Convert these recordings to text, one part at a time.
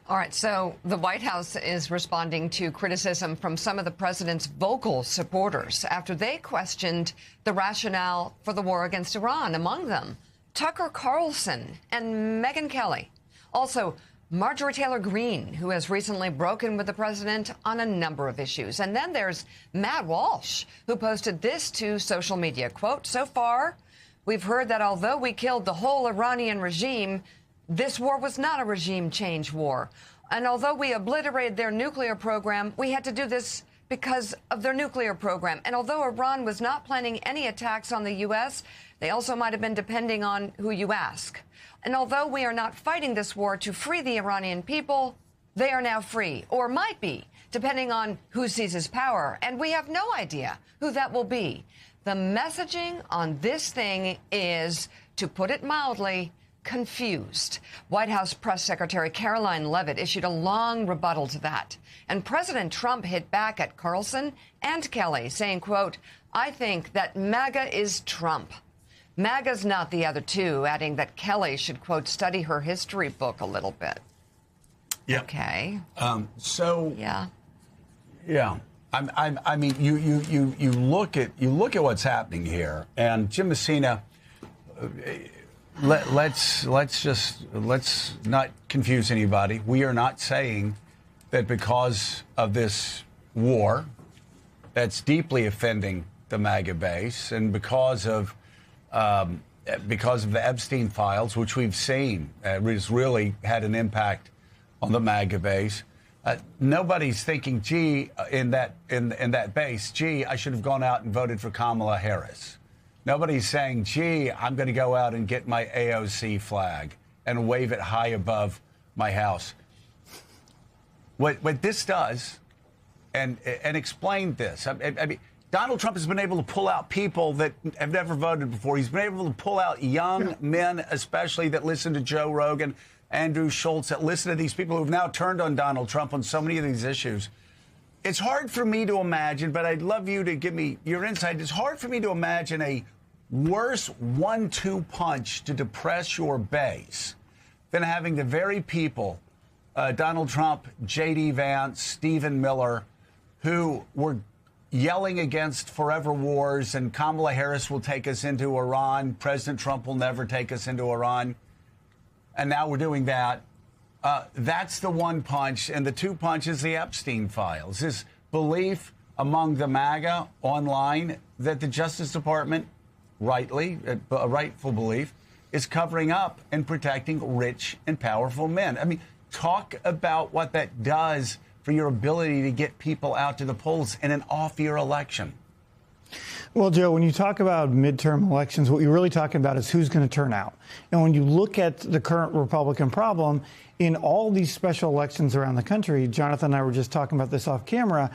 All right, so the White House is responding to criticism from some of the president's vocal supporters after they questioned the rationale for the war against Iran, among them Tucker Carlson and Megyn Kelly. Also, Marjorie Taylor Greene, who has recently broken with the president on a number of issues. And then there's Matt Walsh, who posted this to social media. Quote, "So far, we've heard that although we killed the whole Iranian regime, this war was not a regime change war. And although we obliterated their nuclear program, we had to do this because of their nuclear program. And although Iran was not planning any attacks on the U.S., they also might have been depending on who you ask. And although we are not fighting this war to free the Iranian people, they are now free, or might be, depending on who seizes power. And we have no idea who that will be. The messaging on this thing is, to put it mildly, confused." White House Press Secretary Caroline Leavitt issued a long rebuttal to that. And President Trump hit back at Carlson and Kelly, saying, quote, "I think that MAGA is Trump. MAGA's not the other two," adding that Kelly should, quote, "study her history book a little bit." Yeah. Okay. Yeah. I mean, you look at what's happening here, and Jim Messina. Let's not confuse anybody. We are not saying that because of this war that's deeply offending the MAGA base, and because of the Epstein files, which we've seen has really had an impact on the MAGA base. Nobody's thinking, gee, in that base, gee, I should have gone out and voted for Kamala Harris. Nobody's saying, gee, I'm going to go out and get my AOC flag and wave it high above my house. What this does, and explain this, I mean, Donald Trump has been able to pull out people that have never voted before. He's been able to pull out young men, especially, that listen to Joe Rogan, Andrew Schultz, that listen to these people who have now turned on Donald Trump on so many of these issues. It's hard for me to imagine, but I'd love you to give me your insight. It's hard for me to imagine a worse 1-2 punch to depress your base than having the very people, Donald Trump, J.D. Vance, Stephen Miller, who were yelling against forever wars and Kamala Harris will take us into Iran, President Trump will never take us into Iran, and now we're doing that. That's the one punch, and the two punches, the Epstein files. This belief among the MAGA online that the Justice Department, rightly, a rightful belief, is covering up and protecting rich and powerful men. I mean, talk about what that does for your ability to get people out to the polls in an off-year election. Well, Joe, when you talk about midterm elections, what you're really talking about is who's going to turn out. And when you look at the current Republican problem, in all these special elections around the country, Jonathan and I were just talking about this off camera,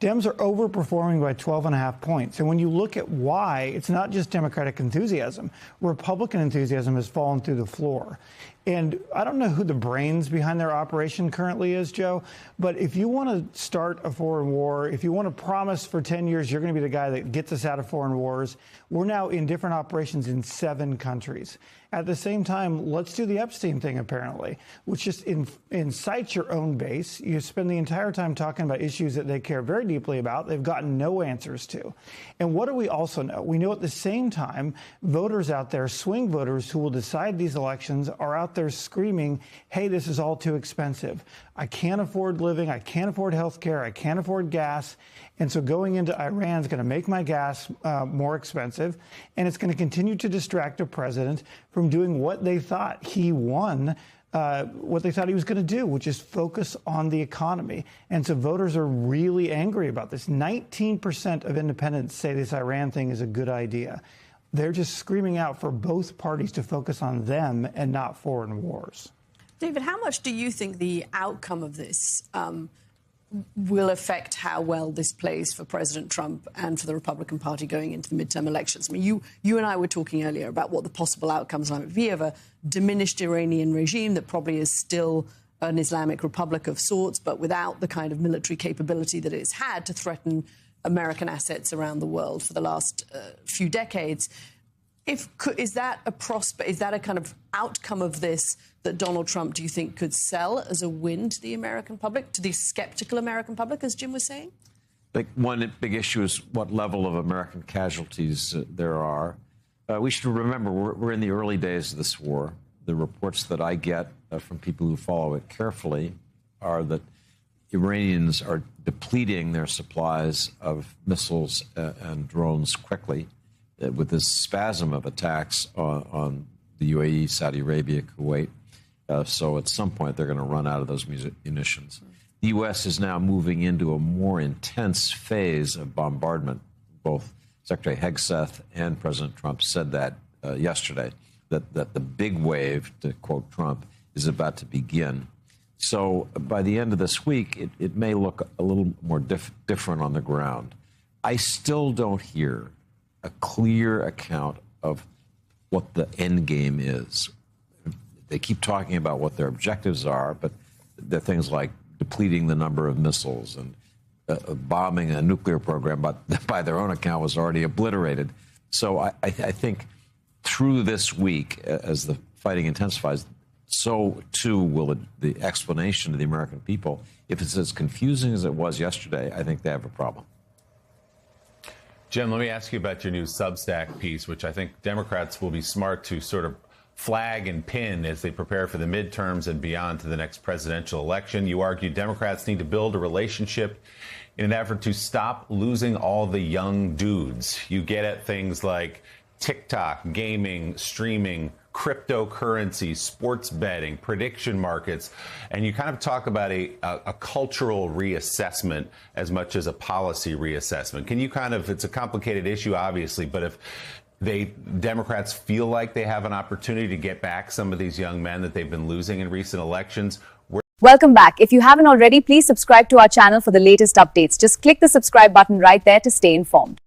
Dems are overperforming by 12.5 points. And when you look at why, it's not just Democratic enthusiasm. Republican enthusiasm has fallen through the floor. And I don't know who the brains behind their operation currently is, Joe, but if you want to start a foreign war, if you want to promise for 10 years you're going to be the guy that gets us out of foreign wars, we're now in different operations in 7 countries. At the same time, let's do the Epstein thing, apparently, which just incites your own base. You spend the entire time talking about issues that they care very deeply about. They've gotten no answers to. And what do we also know? We know at the same time, voters out there, swing voters who will decide these elections, are out there screaming, hey, this is all too expensive. I can't afford living. I can't afford health care. I can't afford gas. And so going into Iran is going to make my gas more expensive. And it's going to continue to distract a president from doing what they thought he won, what they thought he was going to do, which is focus on the economy. And so voters are really angry about this. 19% of independents say this Iran thing is a good idea. They're just screaming out for both parties to focus on them and not foreign wars. David, how much do you think the outcome of this will affect how well this plays for President Trump and for the Republican Party going into the midterm elections? I mean, you and I were talking earlier about what the possible outcomes might be of a diminished Iranian regime that probably is still an Islamic republic of sorts, but without the kind of military capability that it's had to threaten American assets around the world for the last few decades. Is that a prospect? Is that a kind of outcome of this that Donald Trump, do you think, could sell as a win to the American public, to the skeptical American public, as Jim was saying? One big issue is what level of American casualties there are. We should remember we're in the early days of this war. The reports that I get from people who follow it carefully are that Iranians are depleting their supplies of missiles and drones quickly with this spasm of attacks on the UAE, Saudi Arabia, Kuwait. So at some point, they're going to run out of those munitions. The U.S. is now moving into a more intense phase of bombardment. Both Secretary Hegseth and President Trump said that yesterday, that the big wave, to quote Trump, is about to begin. So by the end of this week, it may look a little more different on the ground. I still don't hear a clear account of what the end game is. They keep talking about what their objectives are, but they're things like depleting the number of missiles and bombing a nuclear program, but by their own account was already obliterated. So I think through this week, as the fighting intensifies, so too will the explanation to the American people. If it's as confusing as it was yesterday, I think they have a problem. Jim, let me ask you about your new Substack piece, which I think Democrats will be smart to sort of flag and pin as they prepare for the midterms and beyond to the next presidential election. You argue Democrats need to build a relationship in an effort to stop losing all the young dudes. You get at things like TikTok, gaming, streaming, cryptocurrency, sports betting, prediction markets, and you kind of talk about a cultural reassessment as much as a policy reassessment. Can you it's a complicated issue, obviously, but if Democrats feel like they have an opportunity to get back some of these young men that they've been losing in recent elections. Welcome back. If you haven't already, please subscribe to our channel for the latest updates. Just click the subscribe button right there to stay informed.